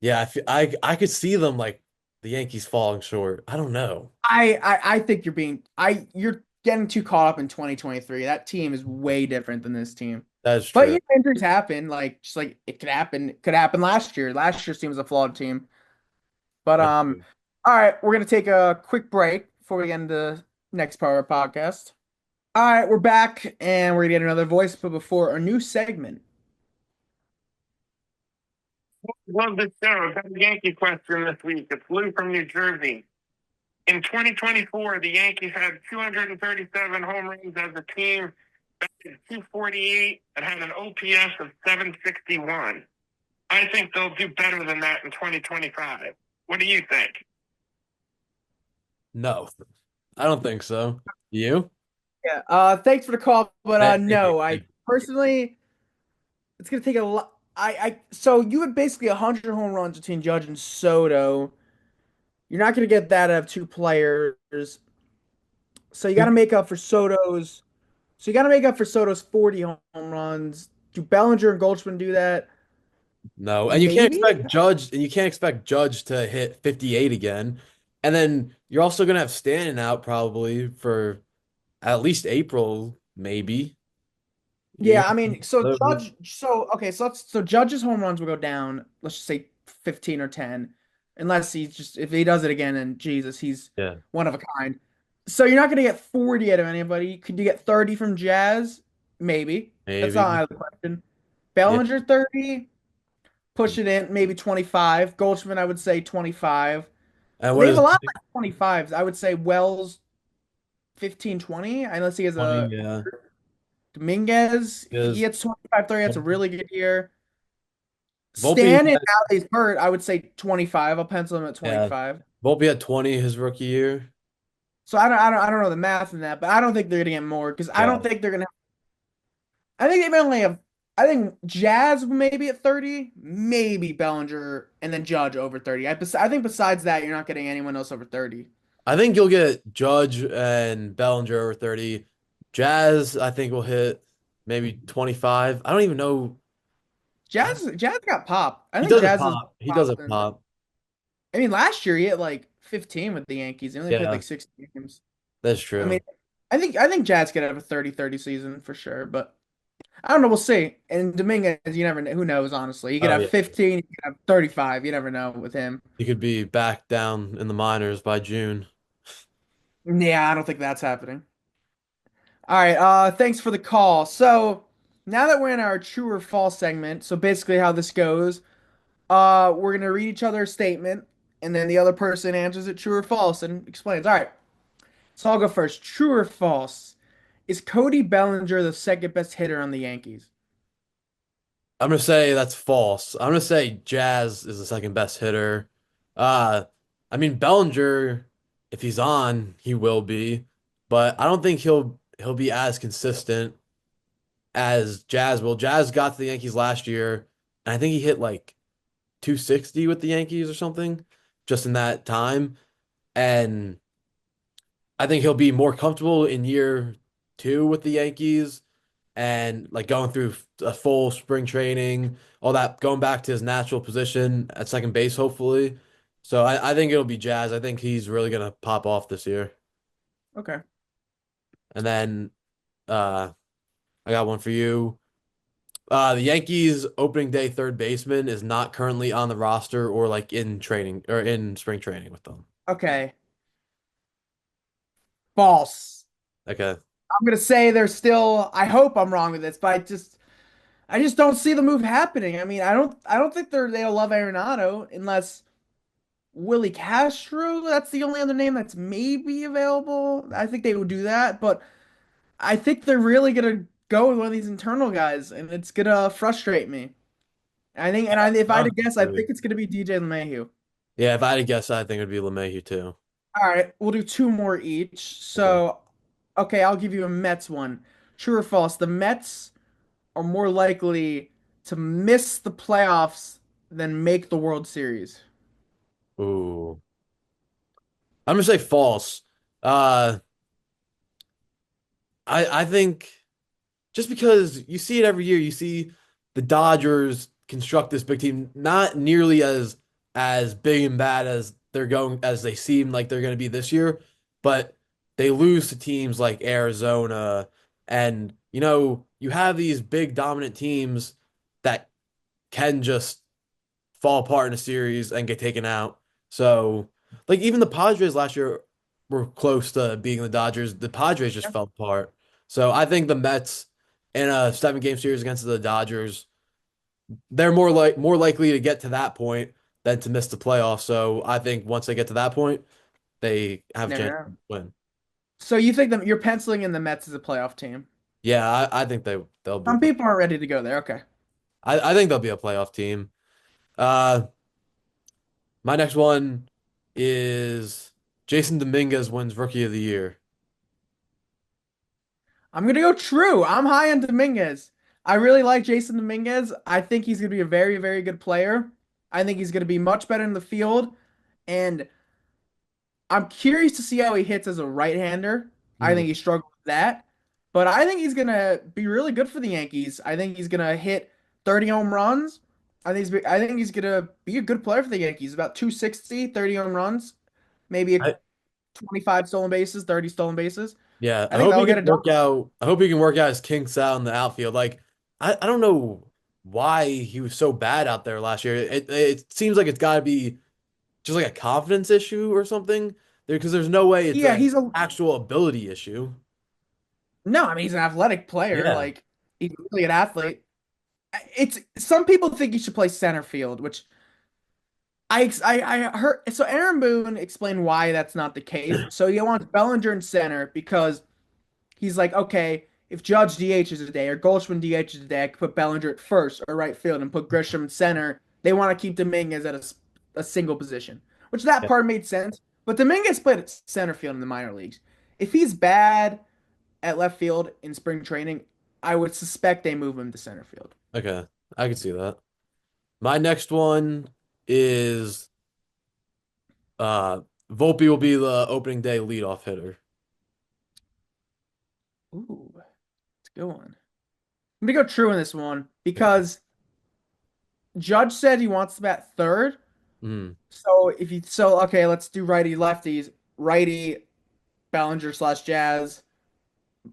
yeah, I could see them like the Yankees falling short. I don't know. I think you're getting too caught up in 2023. That team is way different than this team. That's But true. injuries happen, like just like it could happen. It could happen last year. Last year's team was a flawed team. But That's true. all right, we're gonna take a quick break before we get into the next part of our podcast. All right, we're back and we're gonna get another voice, but before our new segment. Love this show. Got a Yankee question this week. It's Lou from New Jersey. In 2024, the Yankees had 237 home runs as a team, batted 248, and had an OPS of 761. I think they'll do better than that in 2025. What do you think? No, I don't think so. You? Yeah. Thanks for the call, but Thank you. no, I personally, it's gonna take a lot. So you had basically 100 home runs between Judge and Soto. You're not gonna get that out of two players. So you got to make up for Soto's. So you got to make up for Soto's 40 home runs. Do Bellinger and Goldschmidt do that? No, and Maybe. You can't expect Judge to hit 58 again. And then you're also gonna have Stanton out probably for at least April, maybe. You Yeah, I mean, so know, Judge. So okay, so Judge's home runs will go down. Let's just say 15 or 10, unless he's just if he does it again, and Jesus, he's yeah, one of a kind. So you're not gonna get 40 out of anybody. Could you get 30 from Jazz? Maybe. That's not maybe. out of the question. Yeah. Bellinger 30. Push it in, maybe 25. Goldschmidt, I would say 25. And what They have is a lot like 25s. I would say Wells 15, 20. Unless he has 20? a Yeah. Dominguez. If he Because hits 25, 30, that's a really good year. Volpe Stan and had, now that he's hurt, I would say 25. I'll pencil him at yeah, 25. Volpe had 20 his rookie year. So I don't know the math in that, but I don't think they're gonna get more because I Yeah. don't think they're gonna. I think they may only have. I think Jazz maybe at 30, maybe Bellinger, and then Judge over 30. I think besides that, you're not getting anyone else over 30. I think you'll get Judge and Bellinger over 30. Jazz, I think will hit maybe 25. I don't even know. Jazz got pop. I He think doesn't Jazz is pop. He pop doesn't than. pop. I mean, last year he hit like 15 with the Yankees. He only played Yeah, like 6 games. that's I mean, true. I think Jazz could have a 30-30 season for sure, but I don't know. We'll see. And Dominguez, you never know. Who knows? Honestly, he could Oh have yeah. 15. He could have 35. You never know with him. He could be back down in the minors by June. Yeah, I don't think that's happening. All right. Thanks for the call. So now that we're in our true or false segment, so basically how this goes. We're gonna read each other's statement, and then the other person answers it true or false and explains. All right, so I'll go first. True or false? Is Cody Bellinger the second best hitter on the Yankees? I'm gonna say that's false. I'm gonna say Jazz is the second best hitter. Uh, I mean Bellinger, if he's on, he will be, but I don't think he'll be as consistent as Jazz will. Jazz got to the Yankees last year, and I think he hit like 260 with the Yankees or something just in that time. And I think he'll be more comfortable in year two with the Yankees and like going through a full spring training, all that, going back to his natural position at second base, hopefully. So I think it'll be Jazz. I think he's really gonna pop off this year. Okay. And then uh I got one for you. The Yankees opening day third baseman is not currently on the roster or like in training or in spring training with them. Okay. False. Okay. I'm gonna say they're still. I hope I'm wrong with this, but I just don't see the move happening. I mean, I don't think they'll love Arenado unless Willie Castro. That's the only other name that's maybe available. I think they would do that, but I think they're really gonna go with one of these internal guys, and it's gonna frustrate me. If I had to guess, I think it's gonna be DJ LeMahieu. Yeah, if I had to guess, I think it'd be LeMahieu too. All right, we'll do two more each. Okay. So, okay, I'll give you a Mets one. True or false? The Mets are more likely to miss the playoffs than make the World Series. Ooh. I'm gonna say false. Uh, I think just because you see it every year, you see the Dodgers construct this big team, not nearly as big and bad as they're going as they seem like they're going to be this year, but they lose to teams like Arizona, and you have these big dominant teams that can just fall apart in a series and get taken out. So, like even the Padres last year were close to beating the Dodgers. The Padres just fell apart. So I think the Mets in a 7 game series against the Dodgers, they're more likely to get to that point than to miss the playoffs. So I think once they get to that point, they have a Never chance know. to win. So you think that you're penciling in the Mets as a playoff team? Yeah, I think they'll be. Some people aren't ready to go there. Okay. I think they'll be a playoff team. Uh, my next one is Jason Dominguez wins Rookie of the Year. I'm gonna go true. I'm high on Dominguez. I really like Jason Dominguez. I think he's gonna be a very, very good player. I think he's gonna be much better in the field. And I'm curious to see how he hits as a right-hander. I Hmm. think he struggled with that. But I think he's gonna be really good for the Yankees. I think he's gonna hit 30 home runs. I think he's gonna be a good player for the Yankees. About 260, 30 home runs, maybe I, 25 stolen bases, 30 stolen bases. yeah, I think they'll get it done. I hope he can work out his kinks out in the outfield. Like I don't know why he was so bad out there last year. It seems like it's got to be just like a confidence issue or something. Because there's no way it's Yeah, an he's a actual ability issue. no, I mean he's an athletic player. Yeah. Like he's really an athlete. It's some people think he should play center field, which I heard. So Aaron Boone explained why that's not the case. So he wants Bellinger in center because he's like, okay, if Judge DHs a day or Goldschmidt DHs a day, I could put Bellinger at first or right field and put Grisham in center. They want to keep Dominguez at a single position, which that Yeah. part made sense. But Dominguez played at center field in the minor leagues. If he's bad at left field in spring training, I would suspect they move him to center field. Okay. I can see that. My next one is Volpe will be the opening day leadoff hitter. Ooh, it's a good one. I'm gonna go true in this one Okay. because Judge said he wants to bat third. Mm. So okay, let's do righty lefties. Righty Bellinger slash Jazz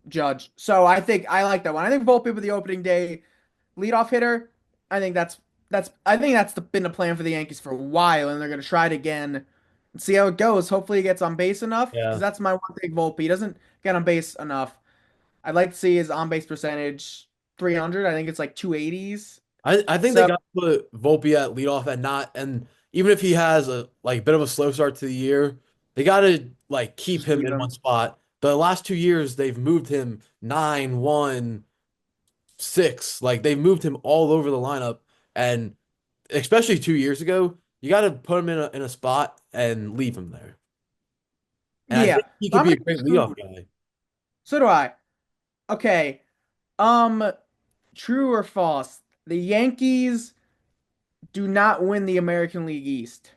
Judge. So I think I like that one. I think Volpe with the opening day leadoff hitter. I think been the plan for the Yankees for a while, and they're gonna try it again and see how it goes. Hopefully, he gets on base enough because Yeah. that's my one thing. Volpe he doesn't get on base enough. I'd like to see his on base percentage 300. I think it's like 280s. I think they So got to put Volpe at leadoff and even if he has a like bit of a slow start to the year, they got to like keep just him leave in one him. spot. The last 2 years they've moved him 9, 1, 6. Like they've moved him all over the lineup, and especially 2 years ago, you got to put him in a spot and leave him there. And I Yeah. think he So could I'm be a gonna great go leadoff true. guy. So do I. Okay. Um, True or false? The Yankees do not win the American League East.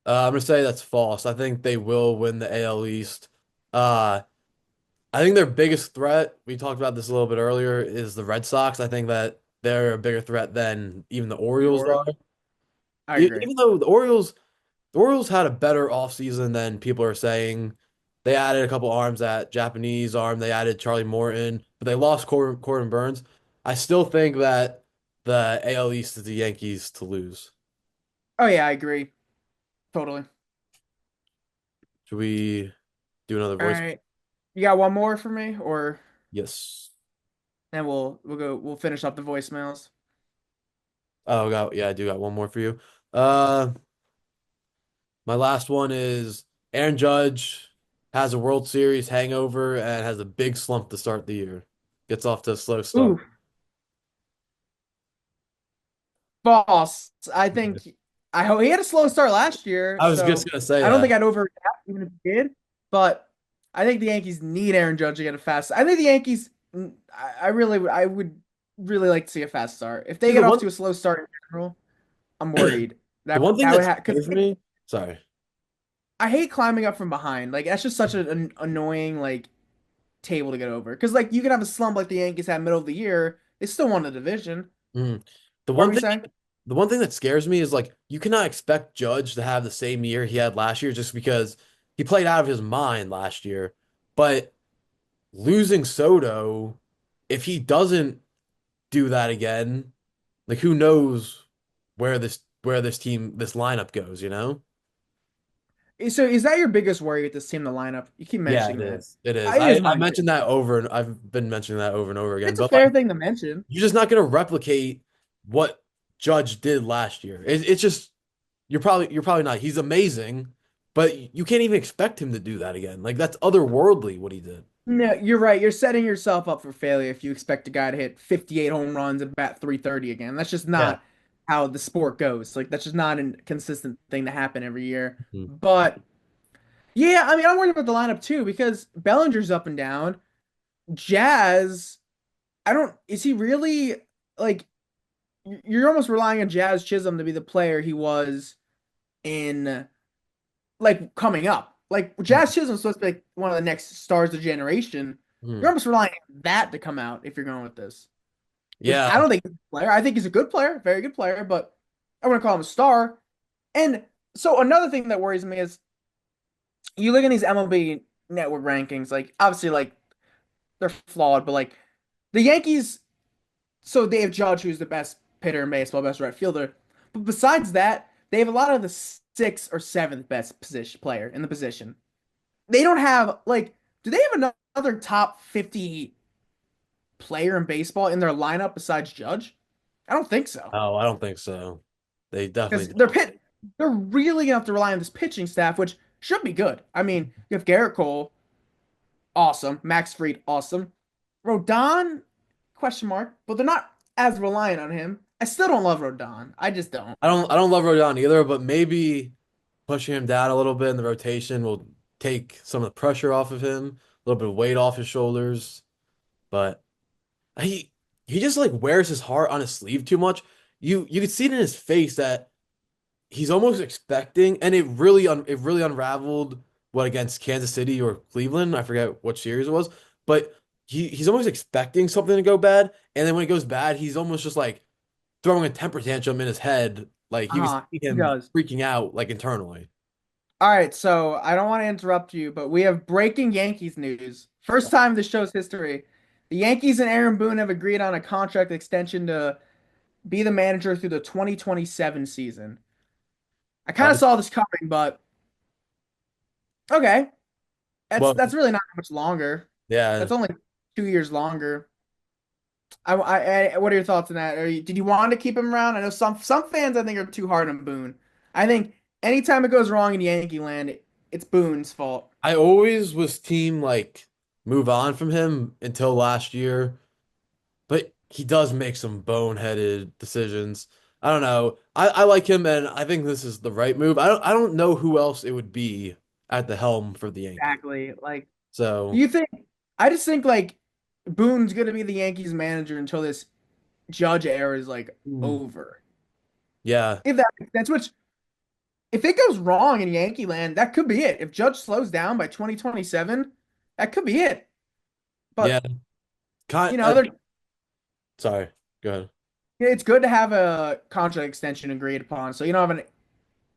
I'm gonna say that's false. I think they will win the AL East. Uh, I think their biggest threat, we talked about this a little bit earlier, is the Red Sox. I think that they're a bigger threat than even the The Orioles Orioles. are. I agree. Even though the Orioles had a better offseason than people are saying. They added a couple arms at Japanese arm. They added Charlie Morton, but they lost Corbin Burns. I still think that the AL East is the Yankees to lose. Oh yeah, I agree. Totally. Should we do another All voice? right. You got one more for me, or Yes. then we'll finish up the voicemails. Oh, yeah, I do got one more for you. Uh, my last one is Aaron Judge has a World Series hangover and has a big slump to start the year. Gets off to a slow start. Ooh, false. I think I hope he had a slow start last year, I was just so gonna say I don't that. think I'd overreact even if he did. But I think the Yankees need Aaron Judge to get a fast. I think the Yankees. I would really like to see a fast start. If See, they get off to a slow start in general, I'm worried the one thing that would that have because scares me. Sorry. I hate climbing up from behind. Like that's just such an annoying like table to get over. Because like you can have a slump like the Yankees had middle of the year, they still won the division. Mm. The What are one we thing saying? the one thing that scares me is like you cannot expect Judge to have the same year he had last year just because he played out of his mind last year. But losing Soto, if he doesn't do that again, like who knows where this team this lineup goes, you know? So is that your biggest worry with this team, the lineup? You keep Yeah, mentioning it that. is. It is. It is I mine too. mentioned that over and I've been mentioning that over and over again. It's a But fair like thing to mention. you're just not gonna replicate what Judge did last year. It's just you're probably not. He's amazing, but you can't even expect him to do that again. Like that's otherworldly what he did. No, you're right. You're setting yourself up for failure if you expect a guy to hit 58 home runs and bat 330 again. That's just Yeah. not how the sport goes. Like that's just not a consistent thing to happen every year. Mhm. But yeah, I mean, I'm worried about the lineup too because Bellinger's up and down. Jazz, I don't, is he really like you're almost relying on Jazz Chisholm to be the player he was in like coming up. Like Jazz Chisholm's supposed to be like one of the next stars of the generation. You're Mhm. almost relying on that to come out if you're going with this. Which Yeah. I don't think he's a player. I think he's a good player, very good player, but I wouldn't call him a star. And so another thing that worries me is you look at these MLB network rankings, like obviously like they're flawed, but like the Yankees, so they have Judge, who's the best hitter in baseball, best right fielder. But besides that, they have a lot of the sixth or seventh best position player in the position. They don't have like, do they have another top 50 player in baseball in their lineup besides Judge? I don't think so. Oh, I don't think so. They Because definitely don't. they're really gonna have to rely on this pitching staff, which should be good. I mean, you have Garrett Cole, awesome. Max Fried, awesome. Rodon, question mark, but they're not as reliant on him. I still don't love Rodon. I just don't. I don't love Rodon either, but maybe pushing him down a little bit in the rotation will take some of the pressure off of him, a little bit of weight off his shoulders. But he he just like wears his heart on his sleeve too much. You could see it in his face that he's almost expecting, and it really unraveled what against Kansas City or Cleveland. I forget what series it was, but he's almost expecting something to go bad, and then when it goes bad, he's almost just like throwing a temper tantrum in his head. Like you can see He him does. freaking out like internally. All right, so I don't want to interrupt you, but we have breaking Yankees news. First time in the show's history. The Yankees and Aaron Boone have agreed on a contract extension to be the manager through the 2027 season. I kind of Uh, saw this coming, but okay. well, That's really not much longer. yeah, That's only 2 years longer. What are your thoughts on that? Did you want to keep him around? I know some fans I think are too hard on Boone. I think anytime it goes wrong in Yankee land, it's Boone's fault. I always was team like move on from him until last year, but he does make some boneheaded decisions. I don't know. I like him, and I think this is the right move. I don't know who else it would be at the helm for the Yankees. Exactly. Like, do So, you think? I just think like Boone's gonna be the Yankees manager until this Judge era is like hmm, over. yeah, If that makes sense, which if it goes wrong in Yankee land, that could be it. If Judge slows down by 2027, that could be it. yeah. But Kind, they're sorry, go ahead. it's good to have a contract extension agreed upon. So you don't have an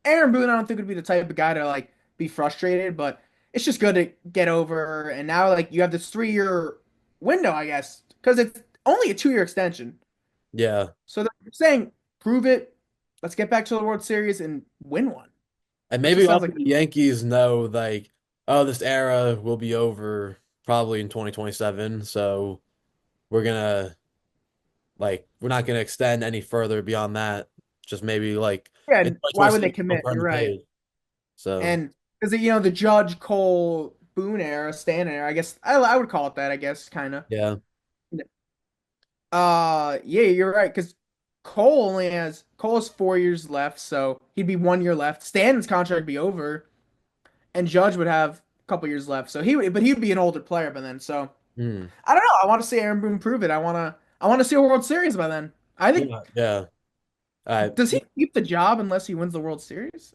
Aaron Boone. I don't think would be the type of guy to like be frustrated, but it's just good to get over. And now like you have this 3 year window, I guess, because it's only a 2 year extension. Yeah, So they're saying prove it. Let's get back to the World Series and win one. and That maybe just sounds also like the Yankees know like, oh, this era will be over probably in 2027, so we're gonna like we're not gonna extend any further beyond that. Just maybe like yeah. in And why would they 2027 we'll commit? turn You're the right. page. So And because the Judge Cole Boone era, Stan era, I guess I would call it that. I guess kind of. yeah. Yeah, you're right. Because Cole has 4 years left, so he'd be 1 year left. Stanton's contract would be over, and Judge would have a couple years left. So but he'd be an older player by then. So Hmm. I don't know. I want to see Aaron Boone prove it. I want to see a World Series by then. I think Yeah, yeah. I does he keep the job unless he wins the World Series?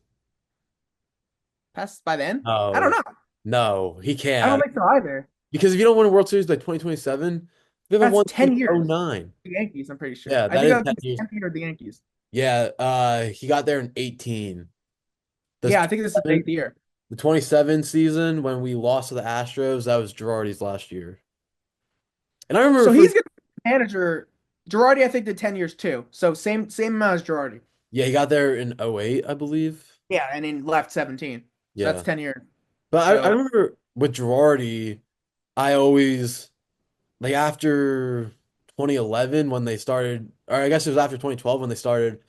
Past by then? I don't no, know. no, he I don't can't. think so either. Because if you don't win a World Series by 2027, we haven't That's won since 10 years. '09. The Yankees, I'm pretty sure. Yeah, I that think is that 10 was his years. 10th year of the Yankees. Yeah, he got there in 18. This Yeah, I think this is his 27 eighth year. the 27 season when we lost to the Astros, that was Girardi's last year. And I remember So for he's gonna be manager. Girardi, I think, did 10 years too. So same amount as Girardi. yeah, he got there in '08, I believe. Yeah, and then left 17. So that's Yeah. 10 years. But I So remember with Girardi, I always like after 2011 when they started, or I guess it was after 2012 when they started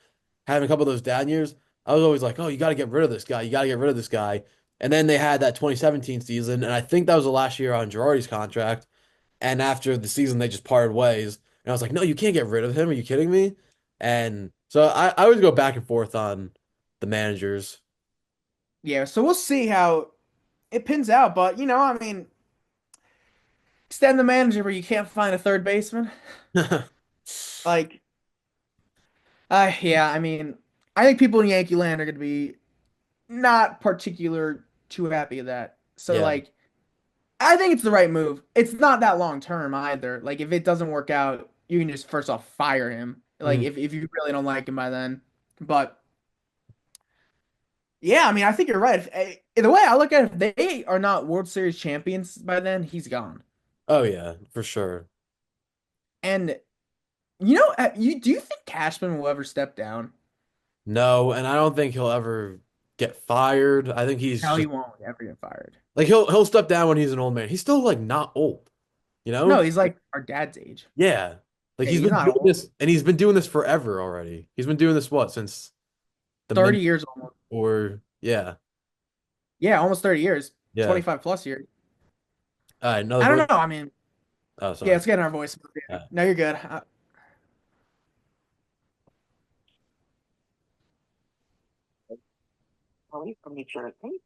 having a couple of those down years, I was always like, oh, you got to get rid of this guy. You got to get rid of this guy. And then they had that 2017 season, and I think that was the last year on Girardi's contract. And after the season, they just parted ways. And I was like, no, you can't get rid of him. Are you kidding me? And so I always go back and forth on the managers. yeah, so we'll see how it pins out. But I mean, extend the manager where you can't find a third baseman. Like, yeah, I mean, I think people in Yankee land are gonna be not particular too happy with that. So Yeah. like, I think it's the right move. It's not that long term either. Like, if it doesn't work out, you can just first off fire him. Like, Mhm. if you really don't like him by then. But yeah, I mean, I think you're right. The way I look at it, if they are not World Series champions by then, he's gone. Oh, yeah, for sure. And do you think Cashman will ever step down? No, and I don't think he'll ever get fired. I think he's No, he just won't ever get fired. like he'll step down when he's an old man. He's still like not old, you No, know? he's like our dad's age. Yeah. Like Yeah, he's he's been not doing old. this and he's been doing this forever already. He's been doing this what, since the mid 30 years almost. or yeah. Yeah, almost 30 years. Yeah. 25 plus years. All right, another I don't voice. know. I mean, Oh, yeah, sorry. let's get in our voice. Yeah. No, you're good. Molly from New Jersey.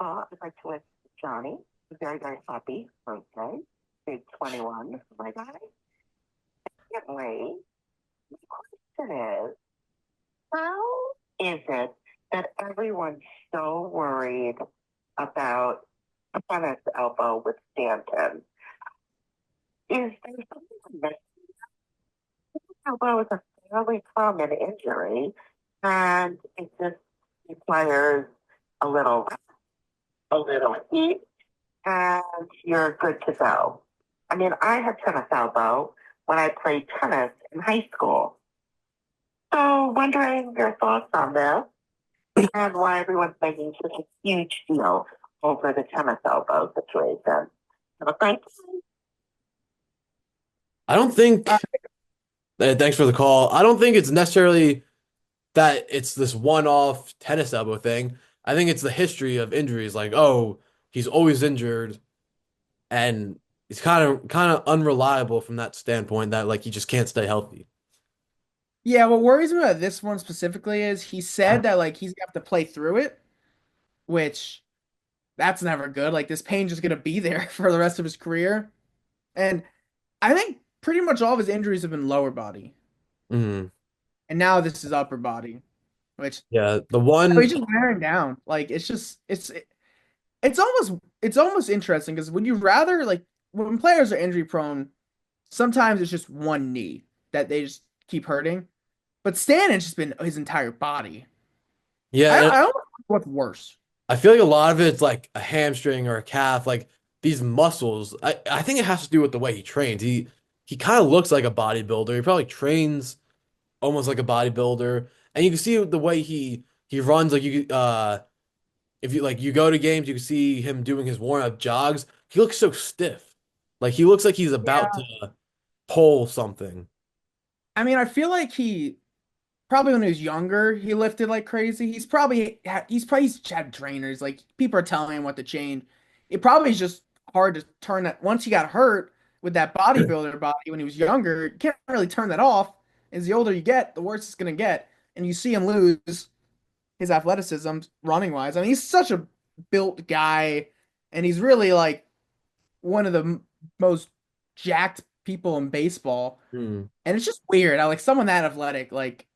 I'd like to wish Johnny a very, very happy birthday. Big 21, my guy. Secondly, the question is, how is it that everyone's so worried about a tennis elbow with Stanton? Is there something that elbow is a fairly common injury and it just requires a little heat and you're good to go. I mean, I had tennis elbow when I played tennis in high school. So, wondering your thoughts on this and why everyone's making such a huge deal over the tennis elbow situation. So, thanks. I don't think Uh, thanks for the call. I don't think it's necessarily that it's this one-off tennis elbow thing. I think it's the history of injuries. Like, oh, he's always injured, and he's kind of unreliable from that standpoint that like he just can't stay healthy. yeah, what worries me about this one specifically is he said that like he's gonna have to play through it, which that's never good. Like this pain just gonna be there for the rest of his career. And I think pretty much all of his injuries have been lower body. Hmm. And now this is upper body, which Yeah, the he's one. just wearing down. Like it's just it's almost interesting because would you rather like when players are injury prone, sometimes it's just one knee that they just keep hurting. But Stanton's just been his entire body. I Yeah, I almost wonder what's worse. I feel like a lot of it's like a hamstring or a calf, like these muscles. I think it has to do with the way he trains. He kind of looks like a bodybuilder. He probably trains almost like a bodybuilder, and you can see the way he runs. Like if you like you go to games, you can see him doing his warm up jogs. He looks so stiff. Like he looks like he's about Yeah. to pull something. I mean, I feel like he probably when he was younger, he lifted like crazy. He's had trainers. Like people are telling him what to change. It probably is just hard to turn that once he got hurt with that bodybuilder body when he was younger. You can't really turn that off. As the older you get, the worse it's gonna get. And you see him lose his athleticism running wise. I mean, he's such a built guy, and he's really like one of the most jacked people in baseball. Hmm. And it's just weird. I like someone that athletic, like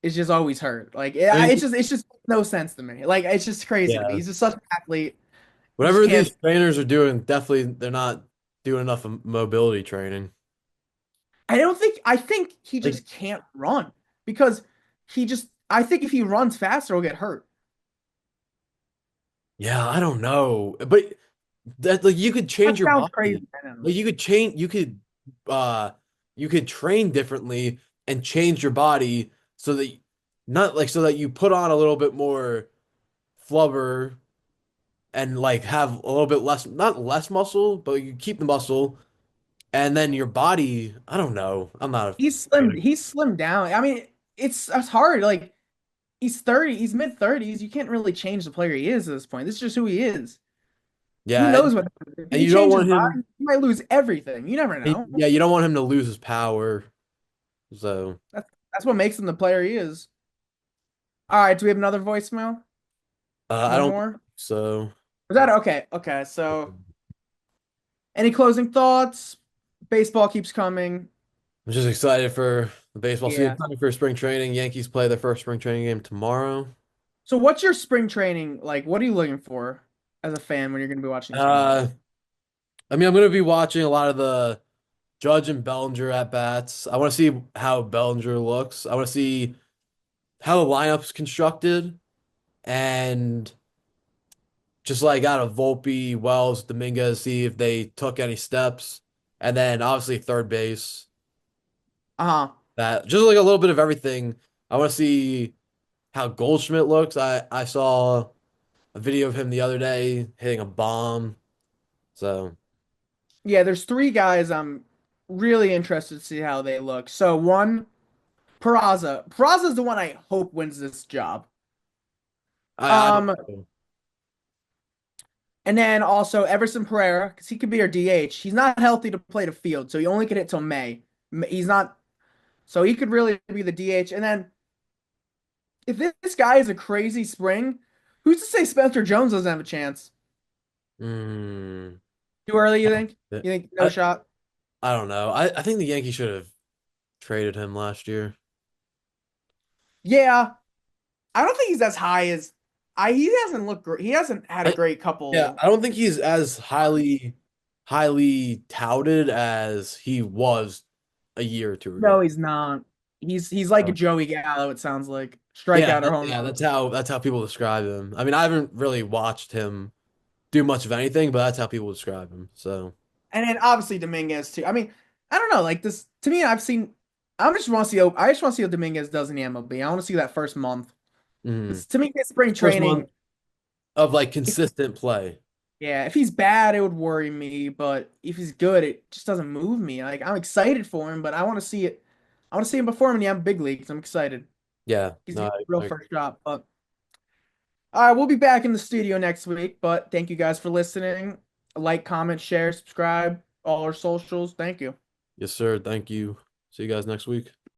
is just always hurt. Like I mean, it's just no sense to me. Like it's just crazy to me. yeah. He's just such an athlete. You just Whatever can't. these trainers are doing, definitely they're not doing enough mobility training. I don't think. I think he Like just can't run. because I think if he runs faster, he'll get hurt. Yeah, I don't know. But that like you could change That your sounds crazy. body. I don't know. Like uh you could train differently and change your body so that not like so that you put on a little bit more flubber and like have a little bit less not less muscle, but you keep the muscle and then your body, I don't know. I'm not a fan of- He's slimmed down. I mean, it's hard. Like he's 30, he's mid 30s. You can't really change the player he is at this point. This is just who he is. Who Yeah, knows what if and he you don't changes want him body, he might lose everything. You never know. yeah, you don't want him to lose his power. So, That's what makes him the player he is. All right, do we have another voicemail? I One don't think more? so. Was that okay? Okay, so any closing thoughts? Baseball keeps coming. I'm just excited for the baseball season, Yeah. excited for spring training. Yankees play their first spring training game tomorrow. So what's your spring training like? What are you looking for as a fan when you're going to be watching spring Uh, training? I mean, I'm going to be watching a lot of the Judge and Bellinger at bats. I want to see how Bellinger looks. I want to see how the lineup's constructed and just like out of Volpe, Wells, Dominguez, see if they took any steps. And then obviously third base. Uh-huh. That just like a little bit of everything. I want to see how Goldschmidt looks. I saw a video of him the other day hitting a bomb. So Yeah, there's three guys I'm really interested to see how they look. So one, Peraza. Peraza's the one I hope wins this job. I Um, and then also Everson Pereira, because he could be our DH. He's not healthy to play the field, so he only could hit till May. He's not, so he could really be the DH. And then if this guy is a crazy spring, who's to say Spencer Jones doesn't have a chance? mm, Too early, you think? You think no I shot? I don't know. I think the Yankees should have traded him last year. Yeah, I don't think he's as high as he hasn't looked great. He hasn't had a I, great yeah, couple. I don't think he's as highly touted as he was a year or two No, ago. he's not. He's like a Joey Gallo, it sounds like. Yeah, Strikeout or home yeah, run. that's how people describe him. I mean, I haven't really watched him do much of anything, but that's how people describe him. So, And then obviously Dominguez too. I mean, I don't know, like this to me, I just want to see what Dominguez does in the MLB. I want to see that first month. mhm. This, to me, his spring First month training, of like if consistent play. yeah, if he's bad, it would worry me. But if he's good, it just doesn't move me. Like I'm excited for him, but I want to see it. I want to see him perform in the big leagues. I'm excited. Yeah, He's no, the real I first shot. But all right, we'll be back in the studio next week. But thank you guys for listening. Like, comment, share, subscribe, all our socials. Thank you. yes, sir. Thank you. See you guys next week.